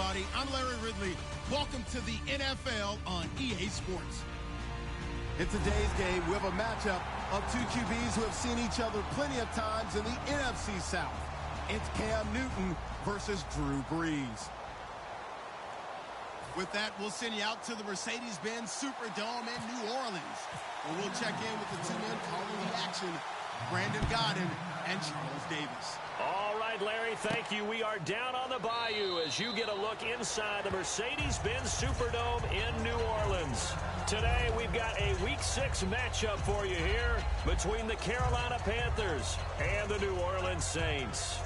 everybody. I'm Larry Ridley. Welcome to the NFL on EA Sports. In today's game, we have a matchup of two QBs who have seen each other plenty of times in the NFC South. It's Cam Newton versus Drew Brees. With that, we'll send you out to the Mercedes-Benz Superdome in New Orleans, where we'll check in with the two men calling the action, Brandon Godden and Charles Davis. All right, Larry, thank you. We are down on the bayou as you get a look inside the Mercedes-Benz Superdome in New Orleans. Today, we've got a Week 6 matchup for you here between the Carolina Panthers and the New Orleans Saints.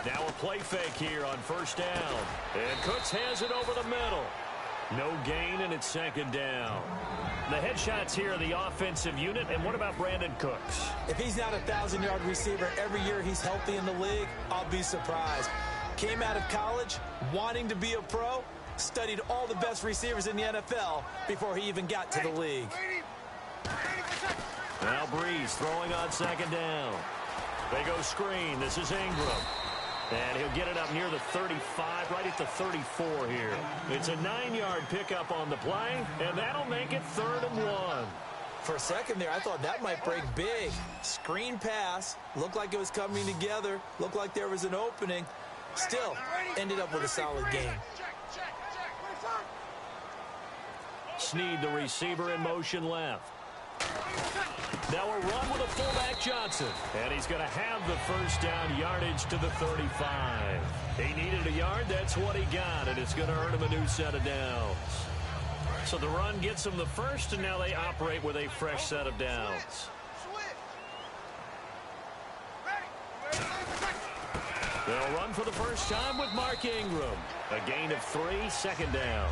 Now a play fake here on first down. And Cooks has it over the middle. No gain, and it's second down. The headshots here are the offensive unit. And what about Brandon Cooks? If he's not a 1,000-yard receiver every year he's healthy in the league, I'll be surprised. Came out of college wanting to be a pro, studied all the best receivers in the NFL before he even got to the league. Now Brees throwing on second down. They go screen. This is Ingram. And he'll get it up near the 35, right at the 34 here. It's a 9-yard pickup on the play, and that'll make it 3rd and 1. For a second there, I thought that might break big. Screen pass. Looked like it was coming together. Looked like there was an opening. Still, ended up with a solid game. Snead, the receiver, in motion left. Now a run with a fullback Johnson. And he's going to have the first down yardage to the 35. He needed a yard. That's what he got. And it's going to earn him a new set of downs. So the run gets him the first, and now they operate with a fresh set of downs. They'll run for the first time with Mark Ingram. A gain of 3, second down.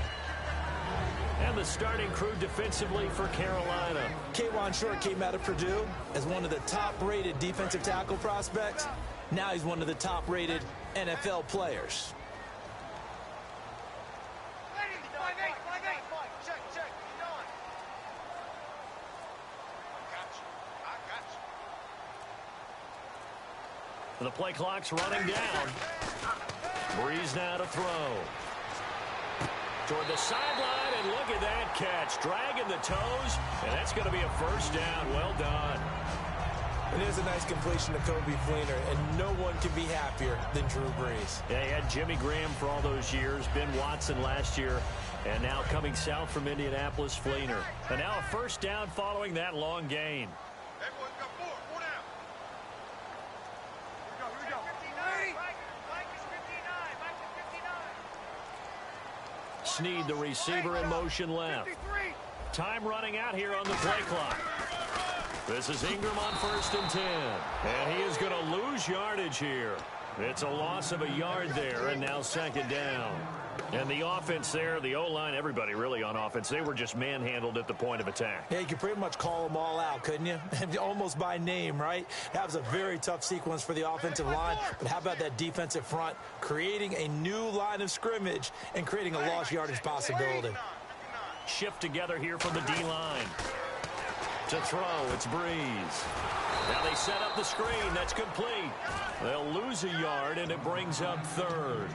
And the starting crew defensively for Carolina. K'Wan Short came out of Purdue as one of the top-rated defensive tackle prospects. Now he's one of the top-rated NFL players. The play clock's running down. Brees now to throw. Toward the sideline, and look at that catch. Dragging the toes, and that's going to be a first down. Well done. It is a nice completion to Kobe Fleener, and no one can be happier than Drew Brees. Yeah, he had Jimmy Graham for all those years, Ben Watson last year, and now coming south from Indianapolis, Fleener. And now a first down following that long gain. Snead, the receiver, in motion left. Time running out here on the play clock. This is Ingram on 1st and 10. And he is going to lose yardage here. It's a loss of a yard there, and now second down. And the offense there, the O-line, everybody really on offense, they were just manhandled at the point of attack. Yeah, you could pretty much call them all out, couldn't you? Almost by name, right? That was a very tough sequence for the offensive line. But how about that defensive front creating a new line of scrimmage and creating a lost yardage possibility? Shift together here from the D-line. To throw, it's Brees. Now they set up the screen. That's complete. They'll lose a yard, and it brings up 3rd.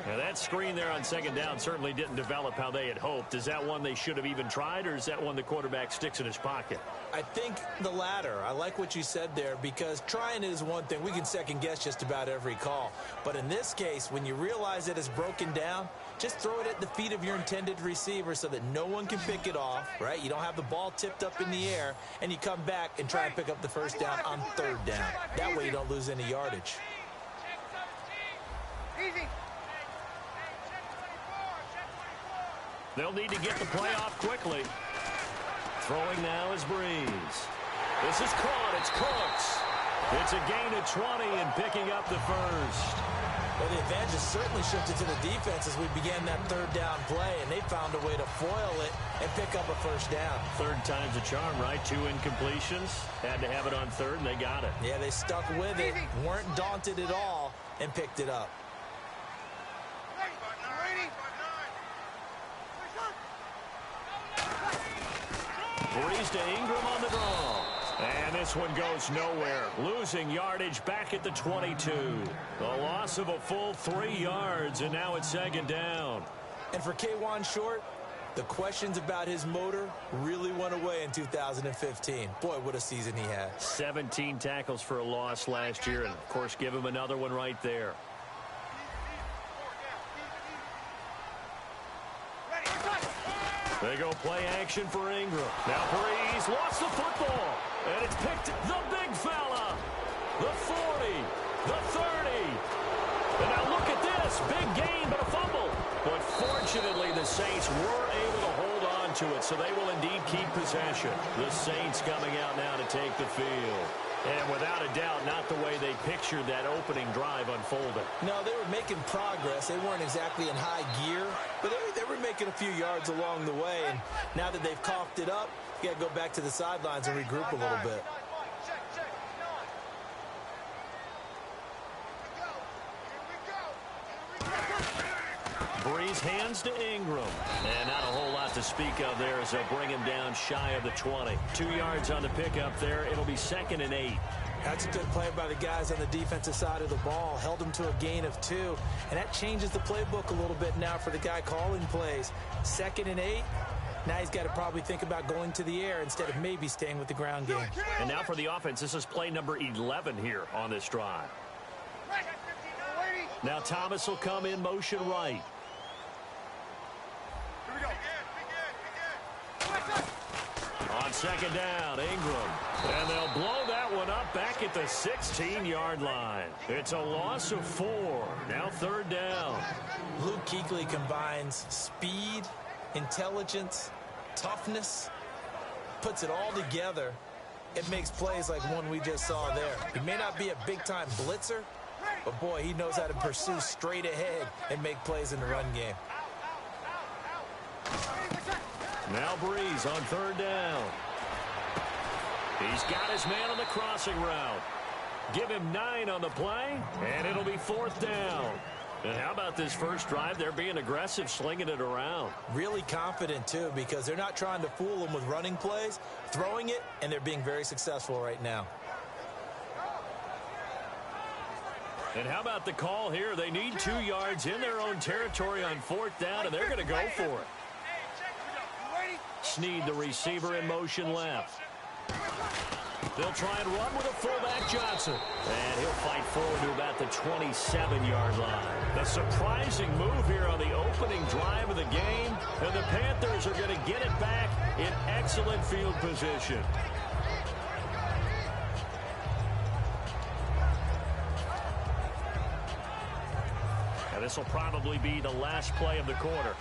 Now, that screen there on second down certainly didn't develop how they had hoped. Is that one they should have even tried, or is that one the quarterback sticks in his pocket? I think the latter. I like what you said there, because trying it is one thing. We can second-guess just about every call. But in this case, when you realize that it's broken down, just throw it at the feet of your intended receiver so that no one can pick it off, right? You don't have the ball tipped up in the air, and you come back and try and pick up the first down on 3rd down. That way you don't lose any yardage. Easy. They'll need to get the play off quickly. Throwing now is Brees. This is caught. It's Cooks. It's a gain of 20 and picking up the first. Well, the advantage has certainly shifted to the defense as we began that third down play, and they found a way to foil it and pick up a first down. Third time's a charm, right? 2 incompletions. Had to have it on third, and they got it. Yeah, they stuck with it, weren't daunted at all, and picked it up. Breeze to Ingram on the draw. And this one goes nowhere. Losing yardage back at the 22. A loss of a full 3 yards, and now it's second down. And for K'Wan Short, the questions about his motor really went away in 2015. Boy, what a season he had. 17 tackles for a loss last year, and, of course, give him another one right there. They go play action for Ingram. Now Breeze lost the football. And it's picked the big fella. The 40. The 30. And now look at this. Big gain, but a fumble. But fortunately, the Saints were able to hold on to it, so they will indeed keep possession. The Saints coming out now to take the field. And without a doubt, not the way they pictured that opening drive unfolding. No, they were making progress. They weren't exactly in high gear, but they were making a few yards along the way. And now that they've coughed it up, you got to go back to the sidelines and regroup a little bit. Breeze hands to Ingram. And not a whole lot to speak of there as they'll bring him down shy of the 20. 2 yards on the pickup there. It'll be 2nd and 8. That's a good play by the guys on the defensive side of the ball. Held him to a gain of 2. And that changes the playbook a little bit now for the guy calling plays. 2nd and 8. Now he's got to probably think about going to the air instead of maybe staying with the ground game. And now for the offense, this is play number 11 here on this drive. Now Thomas will come in motion right. On second down, Ingram. And they'll blow that one up back at the 16-yard line. It's a loss of 4. Now 3rd down. Luke Kuechly combines speed, intelligence, toughness, puts it all together. It makes plays like one we just saw there. He may not be a big-time blitzer, but boy, he knows how to pursue straight ahead and make plays in the run game. Now Breeze on 3rd down. He's got his man on the crossing route. Give him 9 on the play, and it'll be 4th down. And how about this first drive? They're being aggressive, slinging it around. Really confident, too, because they're not trying to fool them with running plays, throwing it, and they're being very successful right now. And how about the call here? They need 2 yards in their own territory on 4th down, and they're going to go for it. Snead, the receiver, in motion left. They'll try and run with a fullback, Johnson. And he'll fight forward to about the 27-yard line. A surprising move here on the opening drive of the game. And the Panthers are going to get it back in excellent field position. And this will probably be the last play of the quarter.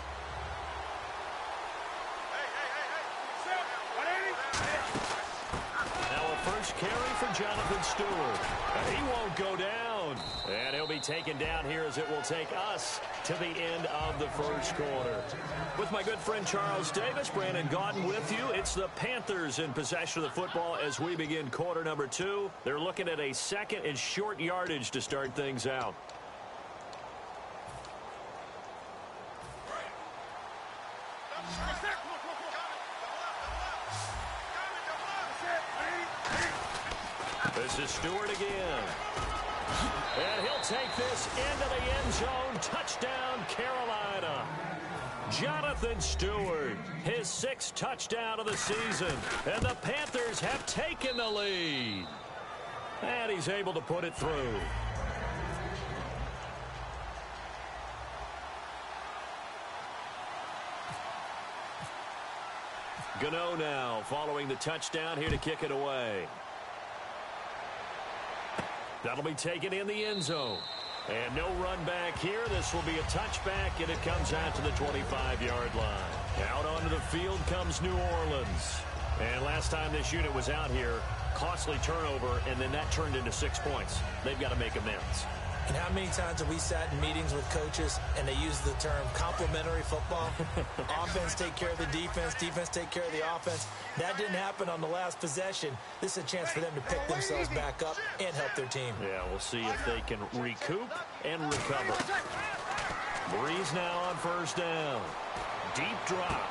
First carry for Jonathan Stewart. And he won't go down. And he'll be taken down here as it will take us to the end of the first quarter. With my good friend Charles Davis, Brandon Gaudin with you. It's the Panthers in possession of the football as we begin quarter number 2. They're looking at a 2nd and short yardage to start things out. This is Stewart again. And he'll take this into the end zone. Touchdown, Carolina. Jonathan Stewart, his 6th touchdown of the season. And the Panthers have taken the lead. And he's able to put it through. Gano now following the touchdown here to kick it away. That'll be taken in the end zone. And no run back here. This will be a touchback, and it comes out to the 25-yard line. Out onto the field comes New Orleans. And last time this unit was out here, costly turnover, and then that turned into 6 points. They've got to make amends. And how many times have we sat in meetings with coaches and they use the term complementary football? Offense take care of the defense, defense take care of the offense. That didn't happen on the last possession. This is a chance for them to pick themselves back up and help their team. Yeah, we'll see if they can recoup and recover. Breeze now on first down. Deep drop.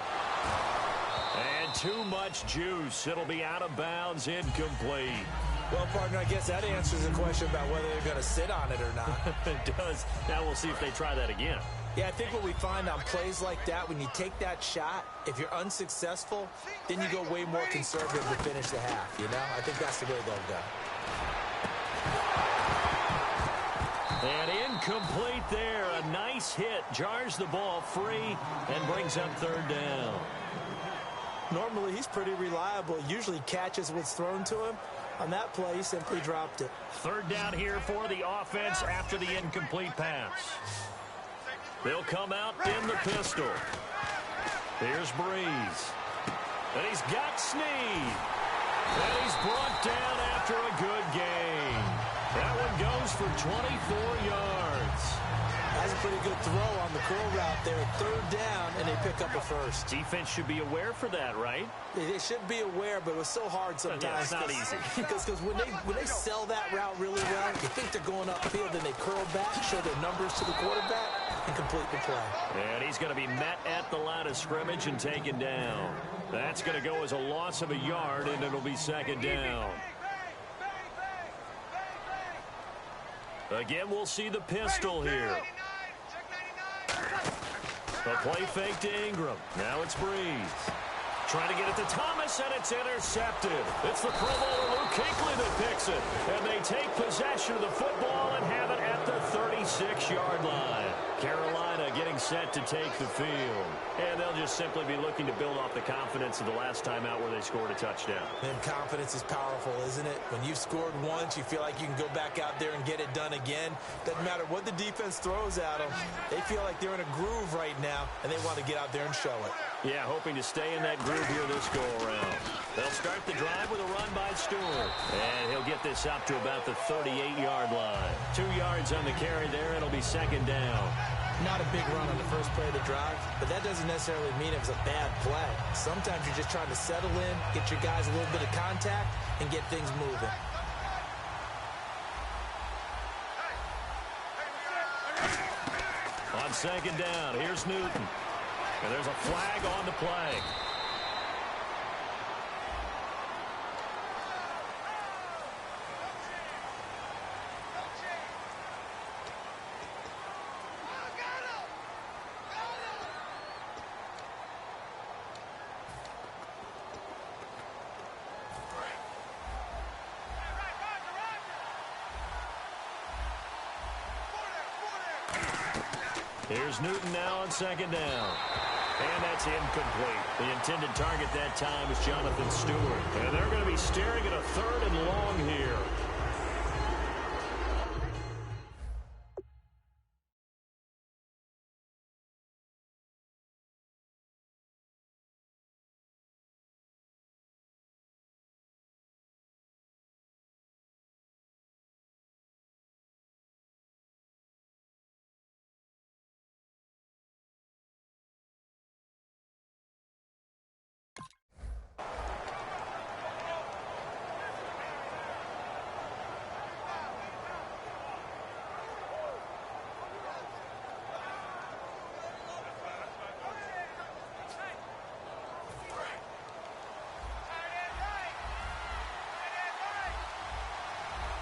And too much juice. It'll be out of bounds, incomplete. Well, partner, I guess that answers the question about whether they're going to sit on it or not. It does. Now we'll see if they try that again. Yeah, I think what we find on plays like that, when you take that shot, if you're unsuccessful, then you go way more conservative to finish the half, you know? I think that's the way they'll go. And incomplete there. A nice hit. Jars the ball free and brings up third down. Normally, he's pretty reliable. Usually catches what's thrown to him. On that play, he simply dropped it. Third down here for the offense after the incomplete pass. They'll come out in the pistol. Here's Breeze. And he's got Snead. And he's brought down after a good gain. That one goes for 24 yards. That's a pretty good throw on the curl route there. Third down, and they pick up a first. Defense should be aware for that, right? They should be aware, but it was so hard sometimes. Yeah, it's not easy. Because when they sell that route really well, you think they're going upfield, then they curl back, show their numbers to the quarterback, and complete the play. And he's going to be met at the line of scrimmage and taken down. That's going to go as a loss of a yard, and it'll be second down. Again, we'll see the pistol here. The play fake to Ingram. Now it's Breeze. Trying to get it to Thomas, and it's intercepted. It's the Pro Bowler Luke Kuechly that picks it. And they take possession of the football and have it at the 36-yard line. Carolina getting set to take the field. And they'll just simply be looking to build off the confidence of the last time out where they scored a touchdown. And confidence is powerful, isn't it? When you've scored once, you feel like you can go back out there and get it done again. Doesn't matter what the defense throws at them. They feel like they're in a groove right now, and they want to get out there and show it. Yeah, hoping to stay in that groove here this go-around. They'll start the drive with a run by Stewart. And he'll get this up to about the 38-yard line. 2 yards on the carry there. It'll be second down. Not a big run on the first play of the drive, but that doesn't necessarily mean it was a bad play. Sometimes you're just trying to settle in, get your guys a little bit of contact, and get things moving. On second down, here's Newton. And there's a flag on the play. Here's Newton now on second down. And that's incomplete. The intended target that time is Jonathan Stewart. And they're going to be staring at a third and long here.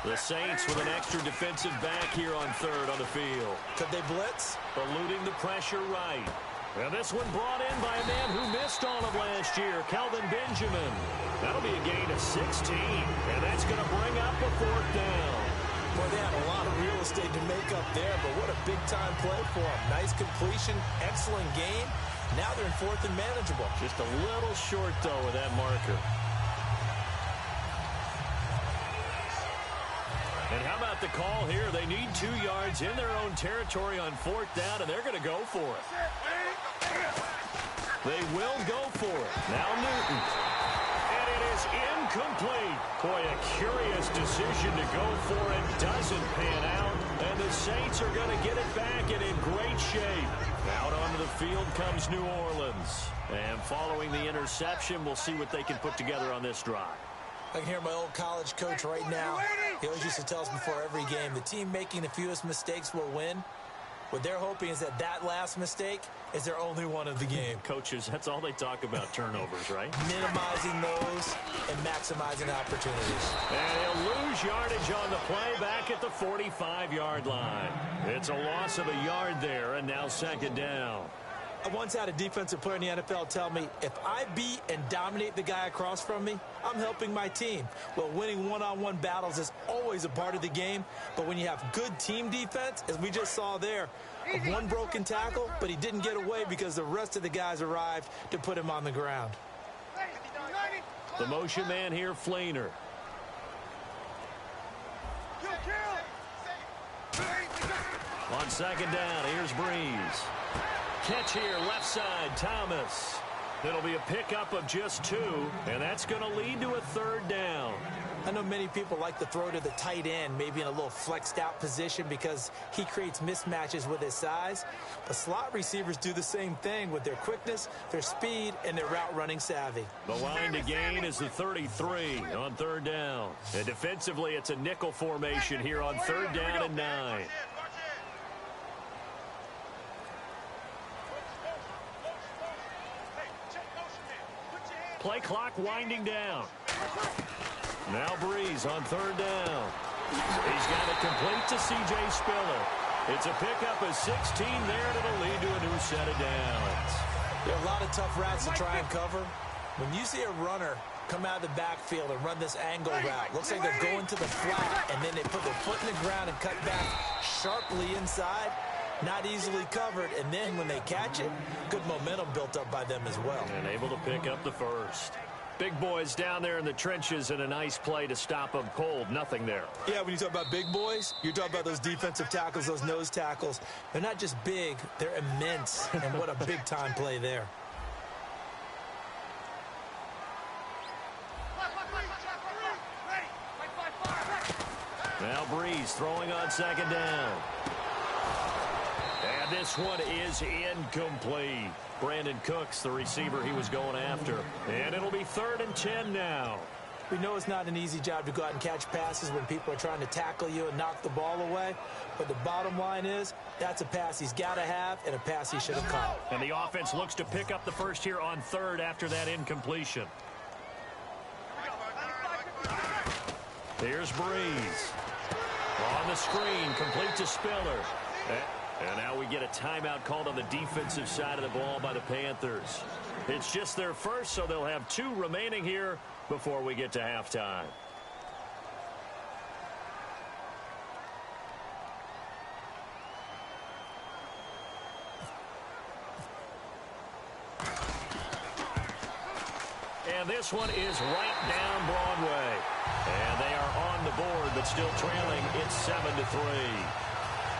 The Saints with an extra defensive back here on third on the field. Could they blitz? Eluding the pressure right. And this one brought in by a man who missed all of last year, Kelvin Benjamin. That'll be a gain of 16. And that's going to bring up a fourth down. Boy, they had a lot of real estate to make up there, but what a big-time play for them. Nice completion, excellent game. Now they're in fourth and manageable. Just a little short, though, with that marker. And how about the call here? They need 2 yards in their own territory on fourth down, and they're going to go for it. They will go for it. Now Newton. And it is incomplete. Boy, a curious decision to go for it doesn't pan out, and the Saints are going to get it back and in great shape. Out onto the field comes New Orleans. And following the interception, we'll see what they can put together on this drive. I can hear my old college coach right now. He always used to tell us before every game, the team making the fewest mistakes will win. What they're hoping is that that last mistake is their only one of the game. Coaches, that's all they talk about, turnovers, right? Minimizing those and maximizing opportunities. And he'll lose yardage on the play back at the 45-yard line. It's a loss of a yard there, and now second down. I once had a defensive player in the NFL tell me, if I beat and dominate the guy across from me, I'm helping my team. Well, winning one-on-one battles is always a part of the game, but when you have good team defense, as we just saw there, one broken tackle, but he didn't get away because the rest of the guys arrived to put him on the ground. The motion man here, Flainer. On second down, here's Breeze. Catch here, left side, Thomas. It'll be a pickup of just 2, and that's going to lead to a third down. I know many people like to throw to the tight end, maybe in a little flexed out position because he creates mismatches with his size. But slot receivers do the same thing with their quickness, their speed, and their route running savvy. The line to gain is the 33 on third down. And defensively, it's a nickel formation here on third down and 9. Play clock winding down. Now Breeze on third down. He's got it complete to C.J. Spiller. It's a pickup of 16 there, and it'll lead to a new set of downs. There are a lot of tough routes to try and cover. When you see a runner come out of the backfield and run this angle route, looks like they're going to the flat, and then they put their foot in the ground and cut back sharply inside. Not easily covered, and then when they catch it, good momentum built up by them as well. And able to pick up the first. Big boys down there in the trenches, and a nice play to stop them cold. Nothing there. Yeah, when you talk about big boys, you're talking about those defensive tackles, those nose tackles. They're not just big, they're immense, and what a big-time play there. Now Breeze throwing on second down. And this one is incomplete. Brandon Cooks, the receiver he was going after. And it'll be 3rd and 10 now. We know it's not an easy job to go out and catch passes when people are trying to tackle you and knock the ball away. But the bottom line is, that's a pass he's got to have and a pass he should have caught. And the offense looks to pick up the first here on 3rd after that incompletion. Here's Breeze. On the screen, complete to Spiller. And now we get a timeout called on the defensive side of the ball by the Panthers. It's just their first, so they'll have 2 remaining here before we get to halftime. And this one is right down Broadway. And they are on the board, but still trailing. It's 7-3.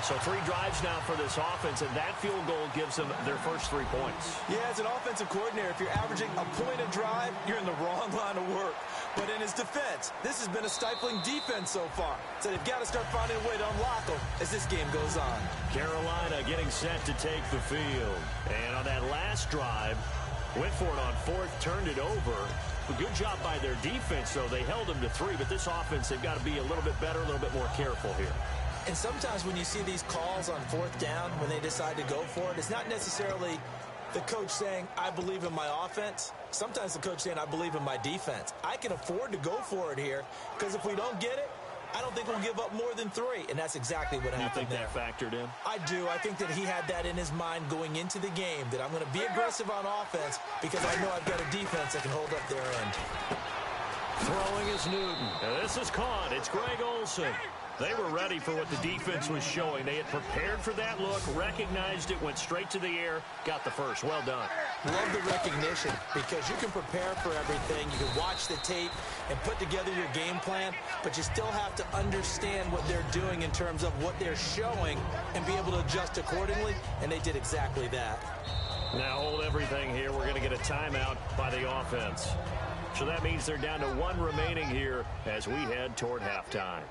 So 3 drives now for this offense, and that field goal gives them their first 3 points. Yeah, as an offensive coordinator, if you're averaging a point a drive, you're in the wrong line of work. But in his defense, this has been a stifling defense so far. So they've got to start finding a way to unlock them as this game goes on. Carolina getting set to take the field. And on that last drive, went for it on 4th, turned it over. A good job by their defense, though. They held them to 3, but this offense, they've got to be a little bit better, a little bit more careful here. And sometimes when you see these calls on 4th down, when they decide to go for it, it's not necessarily the coach saying, I believe in my offense. Sometimes the coach saying, I believe in my defense. I can afford to go for it here, because if we don't get it, I don't think we'll give up more than 3. And that's exactly what happened there. You think that factored in? I do. I think that he had that in his mind going into the game, that I'm going to be aggressive on offense because I know I've got a defense that can hold up their end. Throwing is Newton. And this is caught. It's Greg Olsen. They were ready for what the defense was showing. They had prepared for that look, recognized it, went straight to the air, got the first. Well done. Love the recognition, because you can prepare for everything. You can watch the tape and put together your game plan, but you still have to understand what they're doing in terms of what they're showing and be able to adjust accordingly, and they did exactly that. Now hold everything here. We're going to get a timeout by the offense. So that means they're down to 1 remaining here as we head toward halftime.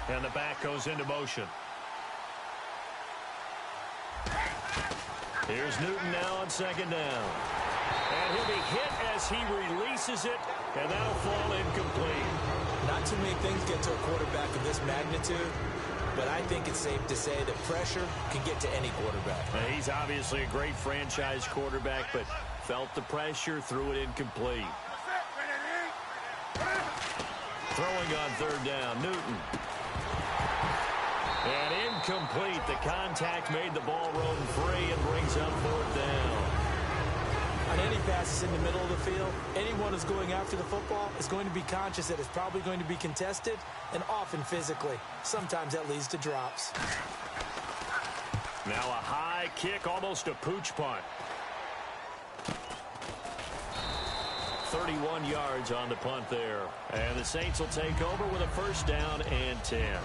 And the back goes into motion. Here's Newton now on 2nd down. And he'll be hit as he releases it, and that'll fall incomplete. Not too many things get to a quarterback of this magnitude, but I think it's safe to say that pressure can get to any quarterback. He's obviously a great franchise quarterback, but felt the pressure, threw it incomplete. Throwing on 3rd down, Newton. And incomplete. The contact made the ball roam free and brings up 4th down. On any passes in the middle of the field, anyone who's going after the football is going to be conscious that it's probably going to be contested, and often physically. Sometimes that leads to drops. Now a high kick, almost a pooch punt. 31 yards on the punt there. And the Saints will take over with a 1st down and 10.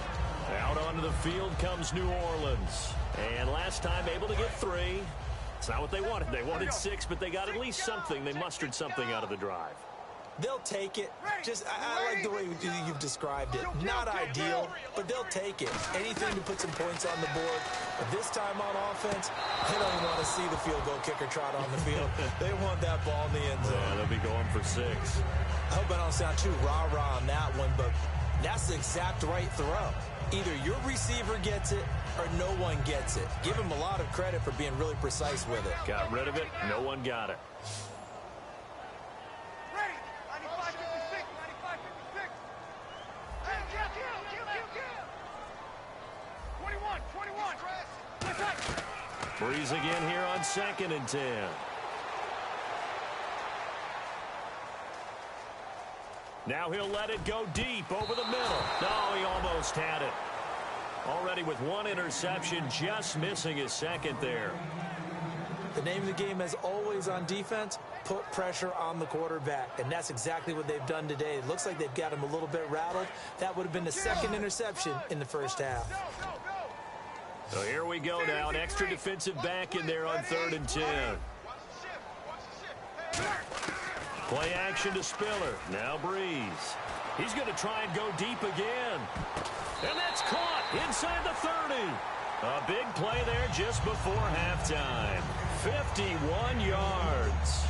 Out onto the field comes New Orleans. And last time able to get 3. It's not what they wanted. They wanted 6, but they got at least something. They mustered something out of the drive. They'll take it. I like the way you've described it. Not ideal, but they'll take it. Anything to put some points on the board. But this time on offense, they don't want to see the field goal kicker trot on the field. They want that ball in the end zone. Yeah, they'll be going for 6. I hope I don't sound too rah-rah on that one, but that's the exact right throw. Either your receiver gets it or no one gets it. Give him a lot of credit for being really precise with it. Got rid of it. No one got it. Breeze again here on 2nd and 10. Now he'll let it go deep over the middle. No, he almost had it. Already with 1 interception, just missing his 2nd there. The name of the game, as always on defense, put pressure on the quarterback. And that's exactly what they've done today. It looks like they've got him a little bit rattled. That would have been the 2nd interception in the 1st half. So here we go now. An extra defensive back in there on 3rd and 10. Play action to Spiller. Now Breeze. He's going to try and go deep again. And that's caught inside the 30. A big play there just before halftime. 51 yards.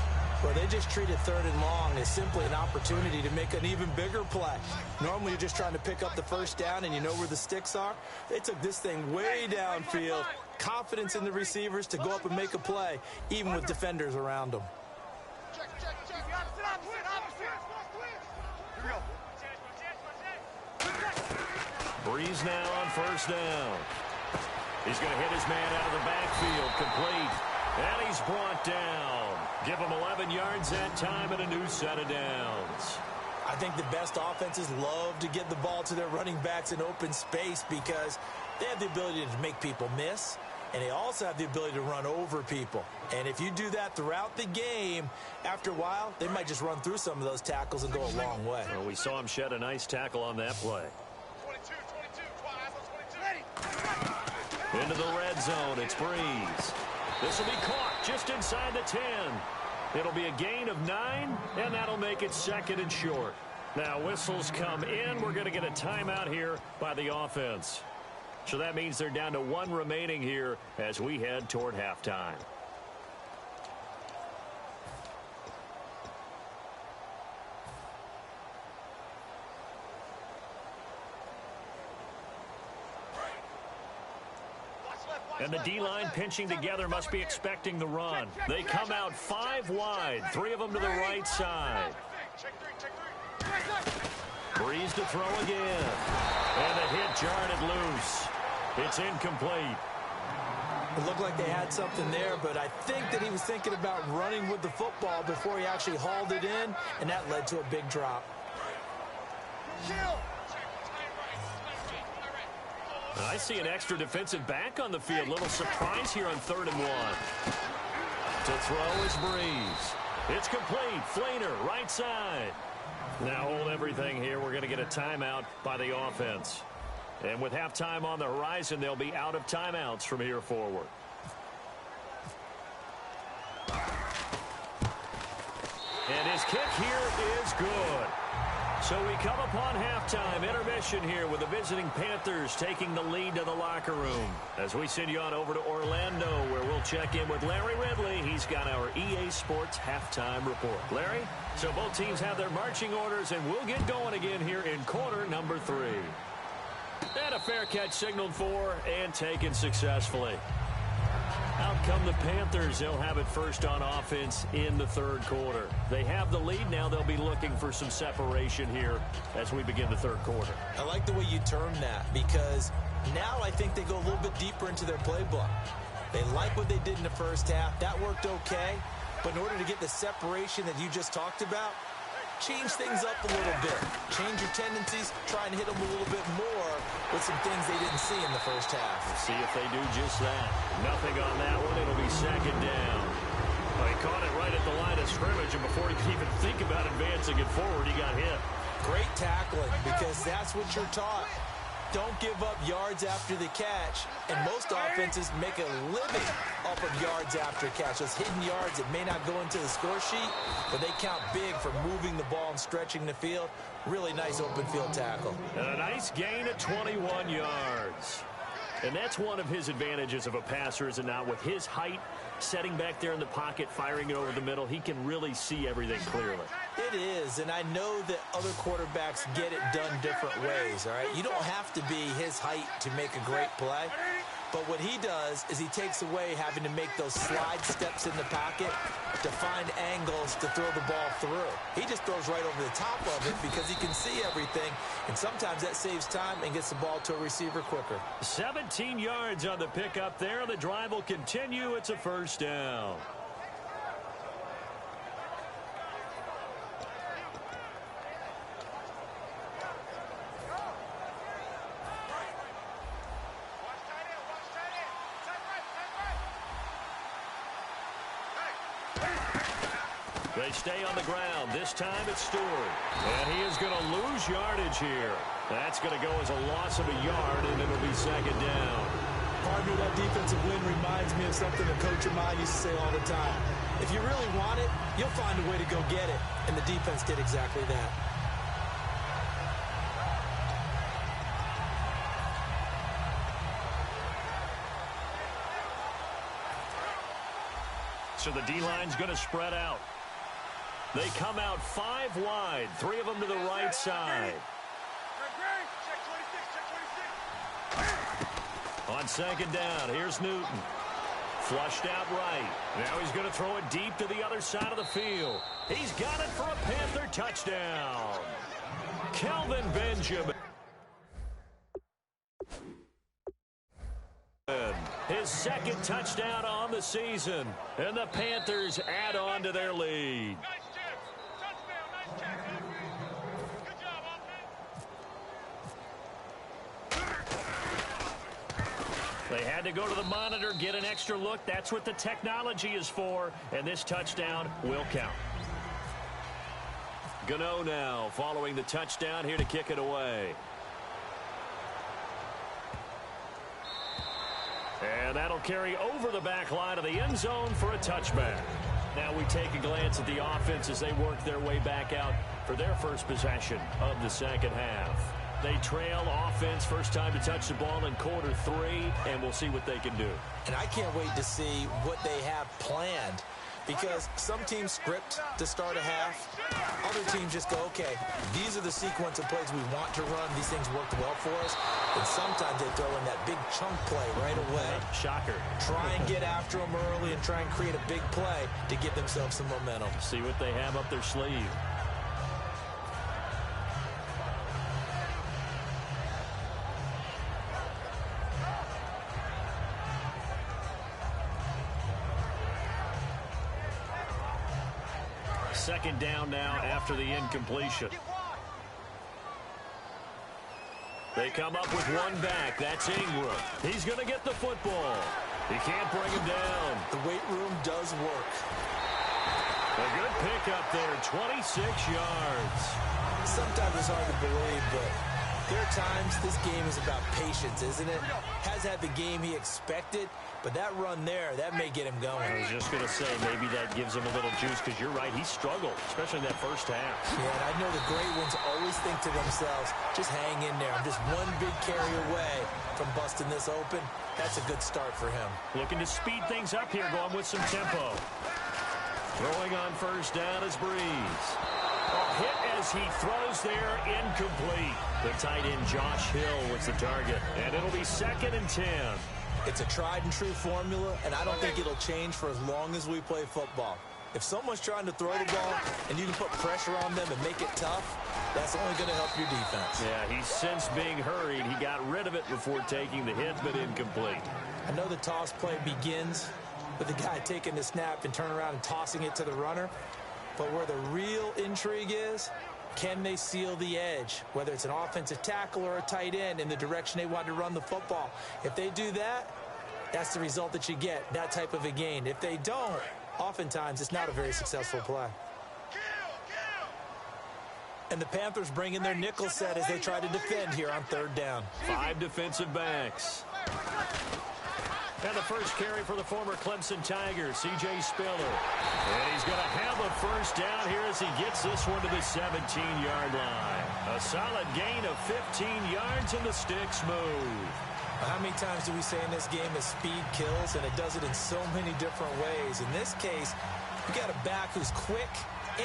Well, they just treated 3rd and long as simply an opportunity to make an even bigger play. Normally, you're just trying to pick up the 1st down and you know where the sticks are. They took this thing way downfield. Confidence in the receivers to go up and make a play, even with defenders around them. Breeze now on 1st down. He's going to hit his man out of the backfield, complete. And he's brought down. Give him 11 yards that time and a new set of downs. I think the best offenses love to get the ball to their running backs in open space because they have the ability to make people miss, and they also have the ability to run over people. And if you do that throughout the game, after a while, they might just run through some of those tackles and go a long way. Well, we saw him shed a nice tackle on that play. Into the red zone, it's Breeze. This will be caught just inside the 10. It'll be a gain of 9, and that'll make it 2nd and short. Now whistles come in. We're going to get a timeout here by the offense. So that means they're down to 1 remaining here as we head toward halftime. And the D-line pinching together must be expecting the run. They come out 5 wide, 3 of them to the right side. Breeze to throw again. And the hit jarred it loose. It's incomplete. It looked like they had something there, but I think that he was thinking about running with the football before he actually hauled it in, and that led to a big drop. I see an extra defensive back on the field. Little surprise here on 3rd and 1. To throw is Breeze. It's complete. Flainer, right side. Now hold everything here. We're going to get a timeout by the offense. And with halftime on the horizon, they'll be out of timeouts from here forward. And his kick here is good. So we come upon halftime intermission here with the visiting Panthers taking the lead to the locker room. As we send you on over to Orlando, where we'll check in with Larry Ridley. He's got our EA Sports halftime report. Larry, so both teams have their marching orders, and we'll get going again here in quarter number 3. And a fair catch signaled for and taken successfully. Out come the Panthers. They'll have it first on offense in the third quarter. They have the lead. Now they'll be looking for some separation here as we begin the third quarter. I like the way you termed that, because now I think they go a little bit deeper into their playbook. They like what they did in the first half. That worked okay. But in order to get the separation that you just talked about, change things up a little bit. Change your tendencies. Try and hit them a little bit more with some things they didn't see in the first half. We'll see if they do just that. Nothing on that one. It'll be second down. Well, he caught it right at the line of scrimmage, and before he could even think about advancing it forward, he got hit. Great tackling, because that's what you're taught. Don't give up yards after the catch, and most offenses make a living off of yards after catch. Those hidden yards that may not go into the score sheet, but they count big for moving the ball and stretching the field. Really nice open field tackle. And a nice gain of 21 yards. And that's one of his advantages of a passer, is it not? With his height, setting back there in the pocket, firing it over the middle, he can really see everything clearly. It is, and I know that other quarterbacks get it done different ways, all right? You don't have to be his height to make a great play. But what he does is he takes away having to make those slide steps in the pocket to find angles to throw the ball through. He just throws right over the top of it because he can see everything, and sometimes that saves time and gets the ball to a receiver quicker. 17 yards on the pickup there. The drive will continue. It's a first down. They stay on the ground. This time it's Stewart. And he is going to lose yardage here. That's going to go as a loss of a yard, and it'll be second down. Partner, that defensive win reminds me of something that Coach Amai used to say all the time. If you really want it, you'll find a way to go get it. And the defense did exactly that. So the D-line's going to spread out. They come out 5 wide, 3 of them to the right side. On second down, here's Newton. Flushed out right. Now he's going to throw it deep to the other side of the field. He's got it for a Panther touchdown. Kelvin Benjamin. His second touchdown on the season. And the Panthers add on to their lead. They had to go to the monitor, get an extra look. That's what the technology is for. And this touchdown will count. Gano now following the touchdown here to kick it away. And that'll carry over the back line of the end zone for a touchback. Now we take a glance at the offense as they work their way back out for their first possession of the second half. They trail offense, first time to touch the ball in quarter 3, and we'll see what they can do. And I can't wait to see what they have planned, because some teams script to start a half. Other teams just go, okay, these are the sequence of plays we want to run. These things worked well for us. And sometimes they throw in that big chunk play right away. Shocker. Try and get after them early and try and create a big play to give themselves some momentum. See what they have up their sleeve. Second down now after the incompletion. They come up with one back. That's Ingram. He's going to get the football. He can't bring him down. The weight room does work. A good pickup there, 26 yards. Sometimes it's hard to believe, but there are times this game is about patience, isn't it? Has had the game he expected, but that run there, that may get him going. I was just going to say, maybe that gives him a little juice, because you're right, he struggled, especially in that first half. Yeah, and I know the great ones always think to themselves, just hang in there. I'm just one big carry away from busting this open. That's a good start for him. Looking to speed things up here, going with some tempo. Throwing on first down is Breeze. A hit as he throws there, incomplete. The tight end Josh Hill was the target, and it'll be 2nd and 10. It's a tried and true formula, and I don't think it'll change for as long as we play football. If someone's trying to throw the ball and you can put pressure on them and make it tough, that's only going to help your defense. Yeah, he's since being hurried. He got rid of it before taking the hit, but incomplete. I know the toss play begins with the guy taking the snap and turn around and tossing it to the runner. But where the real intrigue is, can they seal the edge, whether it's an offensive tackle or a tight end, in the direction they want to run the football? If they do that, that's the result that you get, that type of a gain. If they don't, oftentimes it's not a very successful play. And the Panthers bring in their nickel set as they try to defend here on 3rd down. 5 defensive backs. And the first carry for the former Clemson Tigers, C.J. Spiller. And he's going to have a first down here as he gets this one to the 17-yard line. A solid gain of 15 yards, and the sticks move. How many times do we say in this game that speed kills, and it does it in so many different ways? In this case, you got a back who's quick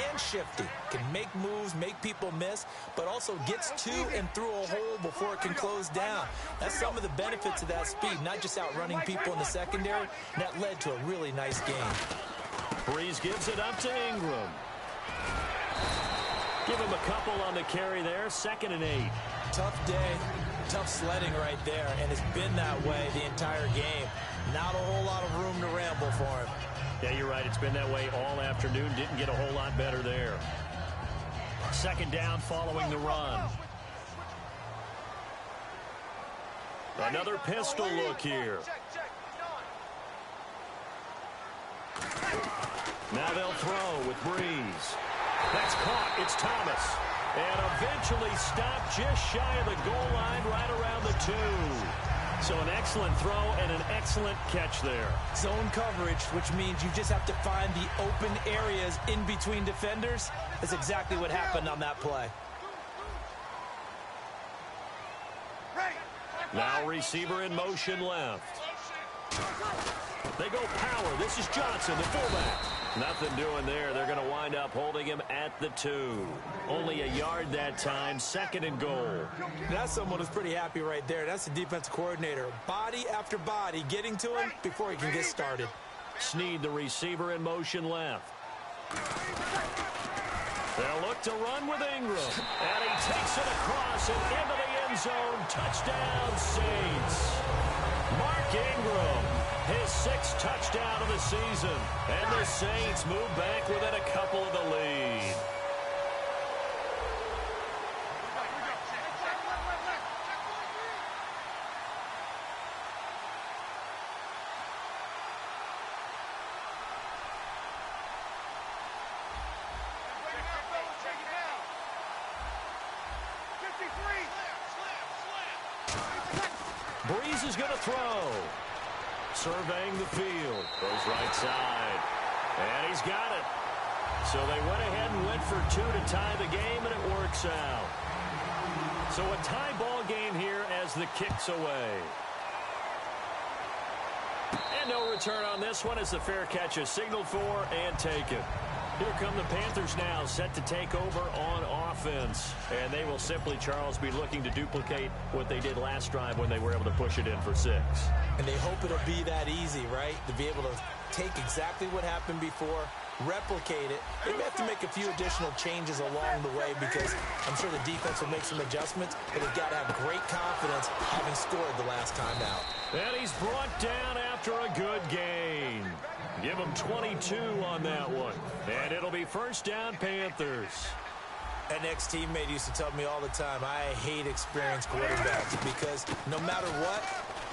and shifty, can make moves, make people miss, but also gets to and through a hole before it can close down. That's some of the benefits of that speed, not just outrunning people in the secondary. And that led to a really nice game. Breeze gives it up to Ingram. Give him a couple on the carry there, 2nd and 8. Tough day, tough sledding right there, and it's been that way the entire game. Not a whole lot of room to ramble for him. Yeah, you're right. It's been that way all afternoon. Didn't get a whole lot better there. 2nd down following the run. Another pistol look here. Now they'll throw with Breeze. That's caught. It's Thomas. And eventually stopped just shy of the goal line, right around the 2. So an excellent throw and an excellent catch there. Zone coverage, which means you just have to find the open areas in between defenders. That's exactly what happened on that play. Now receiver in motion left. They go power. This is Johnson, the fullback. Nothing doing there. They're going to wind up holding him at the 2. Only a yard that time, 2nd and goal. That's someone who's pretty happy right there. That's the defensive coordinator. Body after body getting to him before he can get started. Snead, the receiver, in motion left. They'll look to run with Ingram. And he takes it across and into the end zone. Touchdown, Saints. Mark Ingram, his 6th touchdown of the season. And the Saints move back within a couple of the lead. Breeze is going to throw. Surveying the field. Goes right side. And he's got it. So they went ahead and went for 2 to tie the game, and it works out. So a tie ball game here as the kick's away. And no return on this one as the fair catch is signaled for and taken. Here come the Panthers now, set to take over on offense. And they will simply, Charles, be looking to duplicate what they did last drive when they were able to push it in for 6. And they hope it'll be that easy, right? To be able to take exactly what happened before, replicate it. They may have to make a few additional changes along the way because I'm sure the defense will make some adjustments, but they've got to have great confidence having scored the last time out. And he's brought down after a good gain. Give him 22 on that one. And it'll be first down, Panthers. An ex-teammate used to tell me all the time, I hate experienced quarterbacks because no matter what,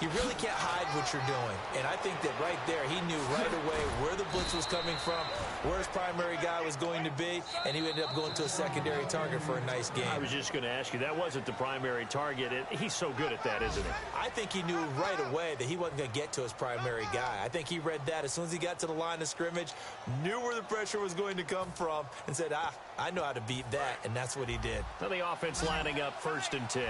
You really can't hide what you're doing. And I think that right there, he knew right away where the blitz was coming from, where his primary guy was going to be, and he ended up going to a secondary target for a nice game. I was just going to ask you, that wasn't the primary target. He's so good at that, isn't he? I think he knew right away that he wasn't going to get to his primary guy. I think he read that as soon as he got to the line of scrimmage, knew where the pressure was going to come from, and said, I know how to beat that, and that's what he did. Now the offense lining up 1st and 10.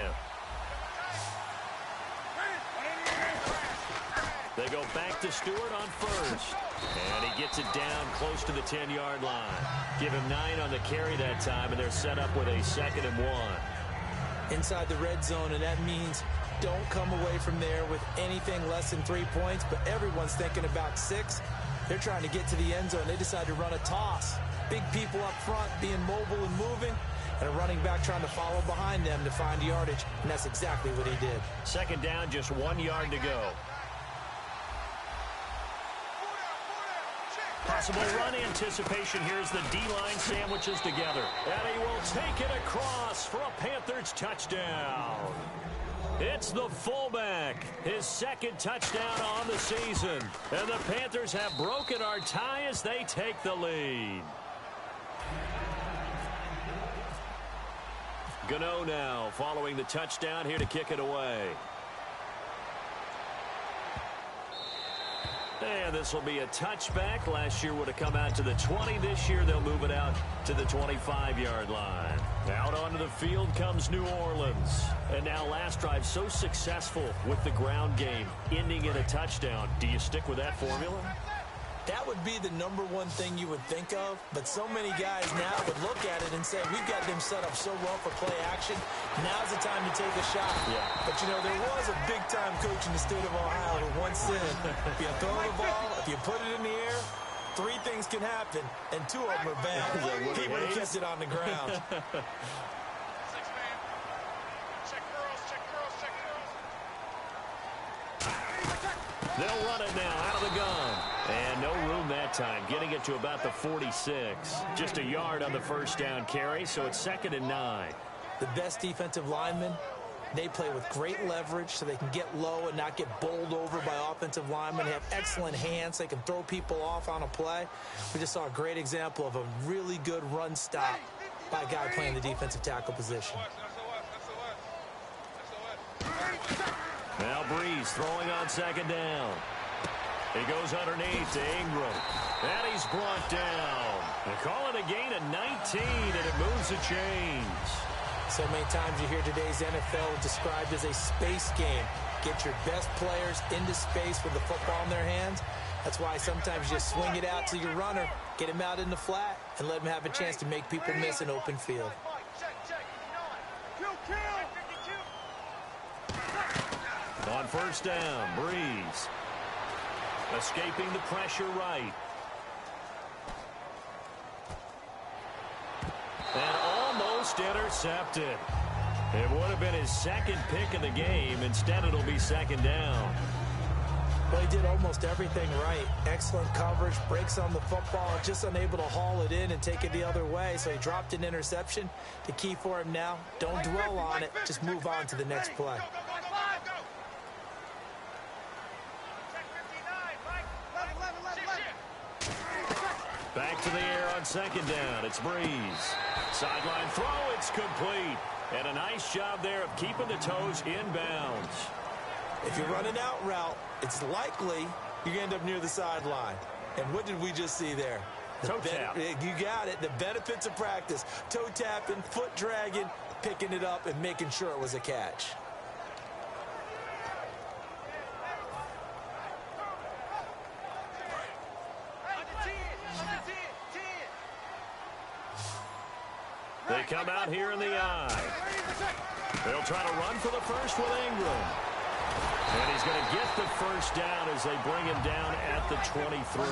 They go back to Stewart on 1st. And he gets it down close to the 10-yard line. Give him 9 on the carry that time, and they're set up with a 2nd and 1. Inside the red zone, and that means don't come away from there with anything less than 3 points, but everyone's thinking about 6. They're trying to get to the end zone. They decide to run a toss. Big people up front being mobile and moving, and a running back trying to follow behind them to find yardage, and that's exactly what he did. 2nd down, just 1 yard to go. Possible run anticipation. Here's the D-line sandwiches together. And he will take it across for a Panthers touchdown. It's the fullback. His 2nd touchdown on the season. And the Panthers have broken our tie as they take the lead. Gano now following the touchdown here to kick it away. And this will be a touchback. Last year would have come out to the 20. This year they'll move it out to the 25-yard line. Out onto the field comes New Orleans. And now last drive so successful with the ground game, ending in a touchdown. Do you stick with that formula? That would be the #1 thing you would think of, but so many guys now would look at it and say, we've got them set up so well for play action. Now's the time to take a shot. Yeah. But, you know, there was a big-time coach in the state of Ohio who once said, if you throw the ball, if you put it in the air, 3 things can happen, and 2 of them are bad. He would have kept it on the ground. They'll run it now out of the gun. And no room that time, getting it to about the 46. Just a yard on the 1st down carry, so it's 2nd and 9. The best defensive linemen, they play with great leverage so they can get low and not get bowled over by offensive linemen. They have excellent hands. They can throw people off on a play. We just saw a great example of a really good run stop by a guy playing the defensive tackle position. Now Breeze throwing on 2nd down. He goes underneath to Ingram. And he's brought down. They call it a gain of 19, and it moves the chains. So many times you hear today's NFL described as a space game. Get your best players into space with the football in their hands. That's why sometimes you just swing it out to your runner, get him out in the flat, and let him have a chance to make people miss an open field. On 1st down, Breeze. Escaping the pressure right. And almost intercepted. It would have been his 2nd pick of the game. Instead, it'll be 2nd down. Well, he did almost everything right. Excellent coverage, breaks on the football, just unable to haul it in and take it the other way. So he dropped an interception. The key for him now, don't dwell on it. Just move on to the next play. Back to the air on 2nd down. It's Breeze. Sideline throw. It's complete. And a nice job there of keeping the toes inbounds. If you run an out route, it's likely you're going to end up near the sideline. And what did we just see there? Toe tap. You got it. The benefits of practice. Toe tapping, foot dragging, picking it up, and making sure it was a catch. They come out here in the eye. They'll try to run for the first with Ingram. And he's going to get the 1st down as they bring him down at the 23.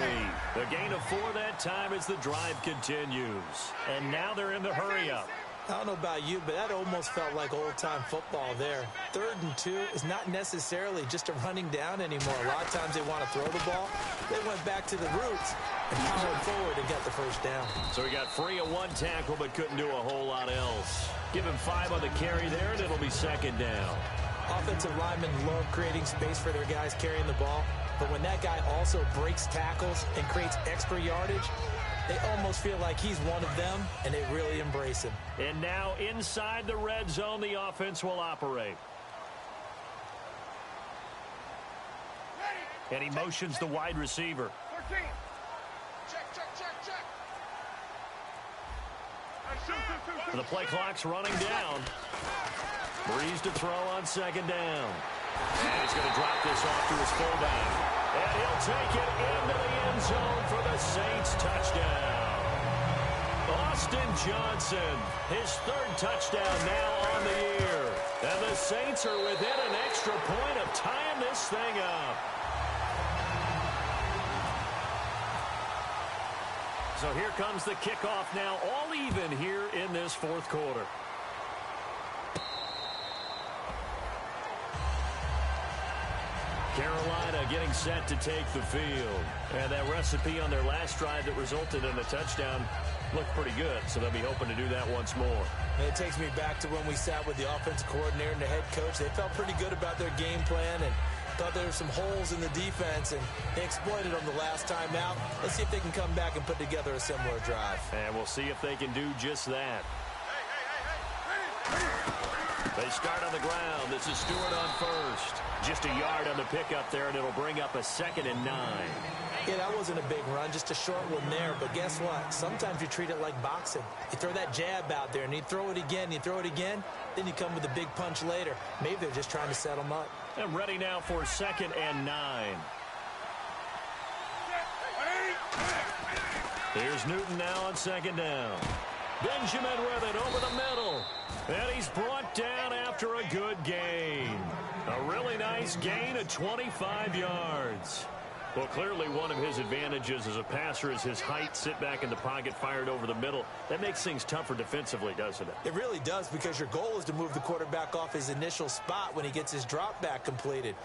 The gain of 4 that time as the drive continues. And now they're in the hurry-up. I don't know about you, but that almost felt like old-time football there. 3rd and 2 is not necessarily just a running down anymore. A lot of times they want to throw the ball. They went back to the roots and powered forward and got the 1st down. So he got free of 1 tackle but couldn't do a whole lot else. Give him 5 on the carry there, and it'll be 2nd down. Offensive linemen love creating space for their guys carrying the ball, but when that guy also breaks tackles and creates extra yardage, they almost feel like he's one of them, and they really embrace him. And now inside the red zone, the offense will operate. And he motions the wide receiver. 14. Check. The play clock's running down. Breeze to throw on second down. And he's going to drop this off to his fullback. And he'll take it into the end zone for the Saints touchdown. Austin Johnson, his third touchdown now on the year. And the Saints are within an extra point of tying this thing up. So here comes the kickoff now, all even here in this fourth quarter. Carolina getting set to take the field. And that recipe on their last drive that resulted in a touchdown looked pretty good, so they'll be hoping to do that once more. And it takes me back to when we sat with the offensive coordinator and the head coach. They felt pretty good about their game plan and thought there were some holes in the defense, and they exploited them the last time out. Let's see if they can come back and put together a similar drive. And we'll see if they can do just that. They start on the ground. This is Stewart on first. Just a yard on the pickup there, and it'll bring up a 2nd and 9. Yeah, that wasn't a big run, just a short one there. But guess what? Sometimes you treat it like boxing. You throw that jab out there, and you throw it again, then you come with a big punch later. Maybe they're just trying to set them up. And ready now for 2nd and 9. Here's Newton now on 2nd down. Benjamin with it over the middle. And he's brought down after a good gain. A really nice gain of 25 yards. Well, clearly one of his advantages as a passer is his height. Sit back in the pocket, fired over the middle. That makes things tougher defensively, doesn't it? It really does, because your goal is to move the quarterback off his initial spot when he gets his drop back completed.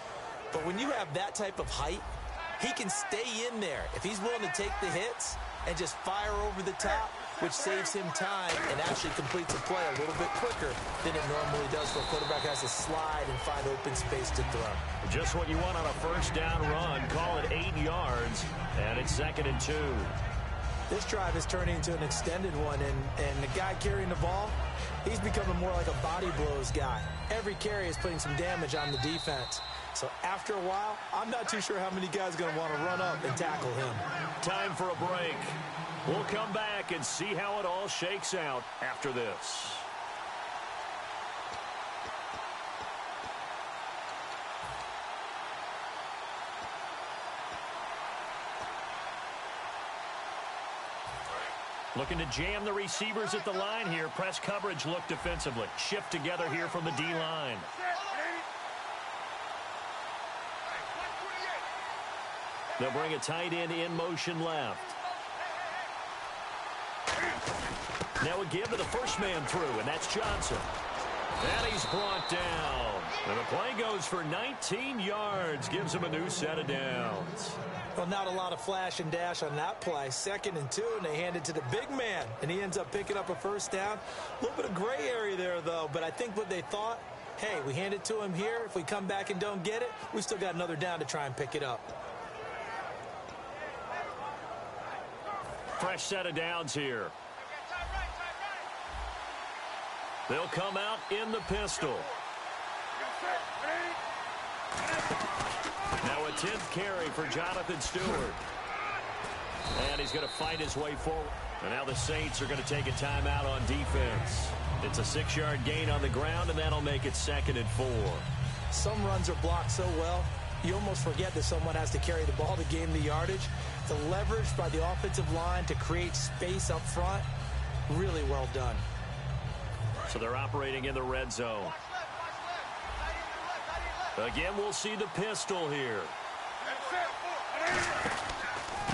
But when you have that type of height, he can stay in there. If he's willing to take the hits and just fire over the top, which saves him time and actually completes a play a little bit quicker than it normally does, where a quarterback has to slide and find open space to throw. Just what you want on a first down run. Call it 8 yards, and it's 2nd and 2. This drive is turning into an extended one, and the guy carrying the ball, he's becoming more like a body blows guy. Every carry is putting some damage on the defense. So after a while, I'm not too sure how many guys are going to want to run up and tackle him. Time for a break. We'll come back and see how it all shakes out after this. Looking to jam the receivers at the line here. Press coverage look defensively. Shift together here from the D-line. They'll bring a tight end in motion left. Now a give to the first man through, and that's Johnson. And he's brought down. And the play goes for 19 yards. Gives him a new set of downs. Well, not a lot of flash and dash on that play. 2nd and 2, and they hand it to the big man. And he ends up picking up a first down. A little bit of gray area there, though. But I think what they thought, hey, we hand it to him here. If we come back and don't get it, we still got another down to try and pick it up. Fresh set of downs here. They'll come out in the pistol. Now a 10th carry for Jonathan Stewart. And he's going to fight his way forward. And now the Saints are going to take a timeout on defense. It's a 6-yard gain on the ground, and that'll make it 2nd and 4. Some runs are blocked so well, you almost forget that someone has to carry the ball to gain the yardage. The leverage by the offensive line to create space up front, really well done. So they're operating in the red zone. Again, we'll see the pistol here.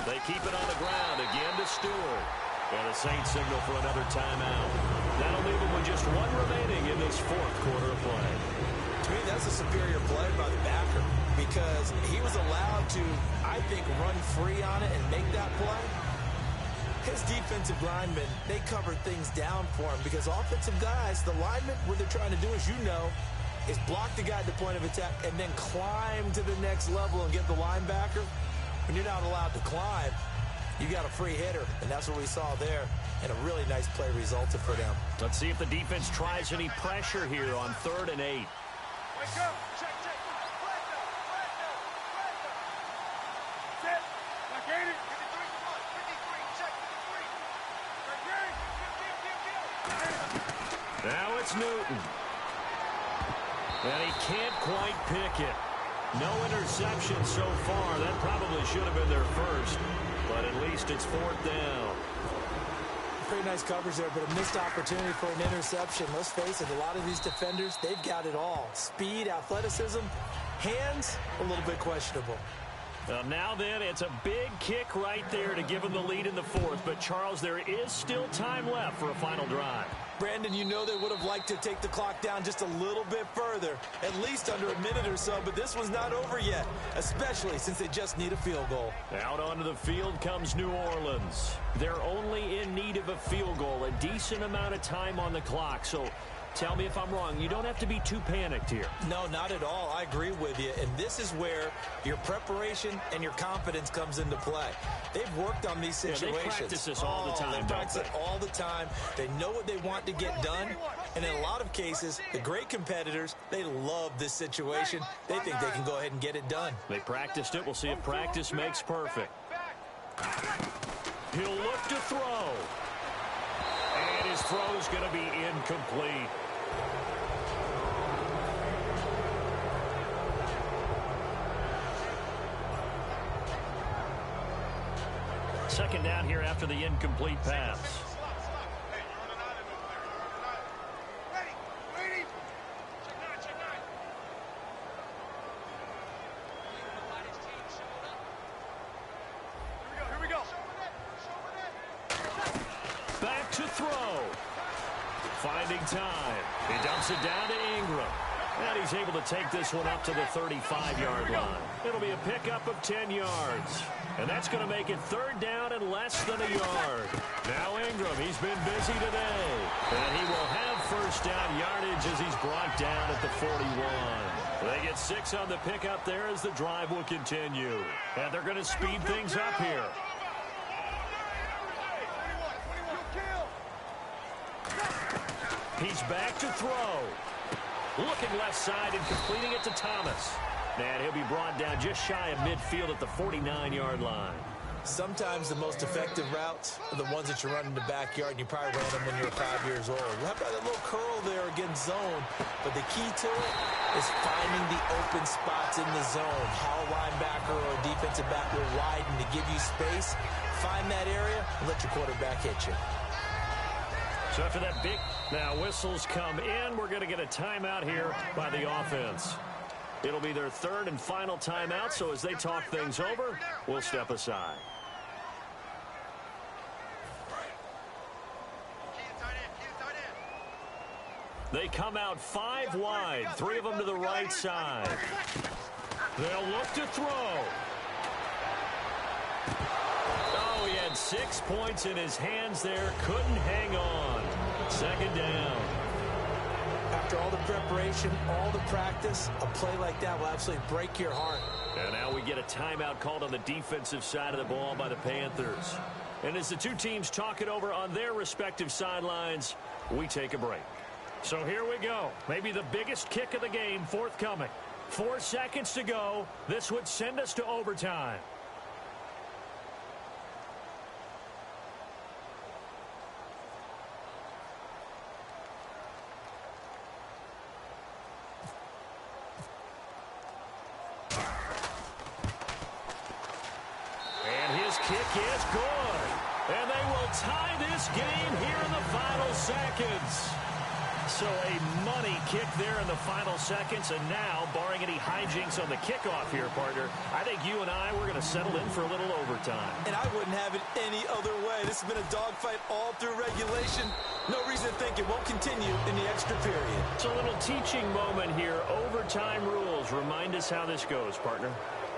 They keep it on the ground again to Stewart. And the Saints signal for another timeout. That'll leave them with just one remaining in this fourth quarter of play. To me, that's a superior play by the backer, because he was allowed to, I think, run free on it and make that play. His defensive linemen, they covered things down for him, because offensive guys, the linemen, what they're trying to do is, is block the guy at the point of attack and then climb to the next level and get the linebacker. When you're not allowed to climb, you got a free hitter, and that's what we saw there, and a really nice play resulted for them. Let's see if the defense tries any pressure here on 3rd and 8. Wake up. Check. Set. Like 80. 53, check. 53. Now it's Newton. And he can't quite pick it. No interception so far. That probably should have been their first. But at least it's 4th down. Pretty nice coverage there, but a missed opportunity for an interception. Let's face it, a lot of these defenders, they've got it all. Speed, athleticism, hands, a little bit questionable. Now then, it's a big kick right there to give them the lead in the 4th. But, Charles, there is still time left for a final drive. Brandon, you know they would have liked to take the clock down just a little bit further, at least under a minute or so, but this was not over yet, especially since they just need a field goal. Out onto the field comes New Orleans. They're only in need of a field goal, a decent amount of time on the clock. So tell me if I'm wrong. You don't have to be too panicked here. No, not at all. I agree with you, and this is where your preparation and your confidence comes into play. They've worked on these situations. Yeah, they practice this all the time, They practice don't it all the time. They know what they want to get done, and in a lot of cases, the great competitors, they love this situation. They think they can go ahead and get it done. They practiced it. We'll see if practice makes perfect. He'll look to throw. And his throw is going to be incomplete. Second down here after the incomplete pass. Here we go. Back to throw. Finding time. He dumps it down to Ingram. And he's able to take this one up to the 35-yard line. It'll be a pickup of 10 yards. And that's going to make it 3rd down and less than a yard. Now Ingram, he's been busy today. And he will have first down yardage as he's brought down at the 41. They get 6 on the pickup there as the drive will continue. And they're going to speed things up here. He's back to throw. Looking left side and completing it to Thomas. And he'll be brought down just shy of midfield at the 49-yard line. Sometimes the most effective routes are the ones that you run in the backyard, and you probably ran them when you were 5 years old. How about that little curl there against zone? But the key to it is finding the open spots in the zone. How a linebacker or a defensive back will widen to give you space. Find that area and let your quarterback hit you. So after that big, now whistles come in. We're going to get a timeout here by the offense. It'll be their 3rd and final timeout, so as they talk things over, we'll step aside. They come out 5 wide, 3 of them to the right side. They'll look to throw. Oh, he had 6 points in his hands there. Couldn't hang on. 2nd down. After all the preparation, all the practice, a play like that will absolutely break your heart. And now we get a timeout called on the defensive side of the ball by the Panthers. And as the two teams talk it over on their respective sidelines, we take a break. So here we go. Maybe the biggest kick of the game forthcoming. 4 seconds to go. This would send us to overtime. Kick is good. And they will tie this game here in the final seconds. So a money kick there in the final seconds. And now, barring any hijinks on the kickoff here, partner, I think you and I, we're going to settle in for a little overtime. And I wouldn't have it any other way. This has been a dogfight all through regulation. No reason to think it won't continue in the extra period. It's a little teaching moment here. Overtime rules. Remind us how this goes, partner.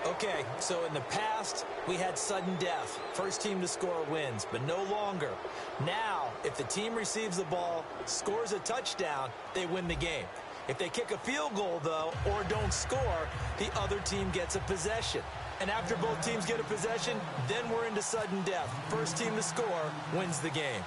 Okay, so in the past, we had sudden death. First team to score wins, but no longer. Now, if the team receives the ball, scores a touchdown, they win the game. If they kick a field goal, though, or don't score, the other team gets a possession. And after both teams get a possession, then we're into sudden death. First team to score wins the game.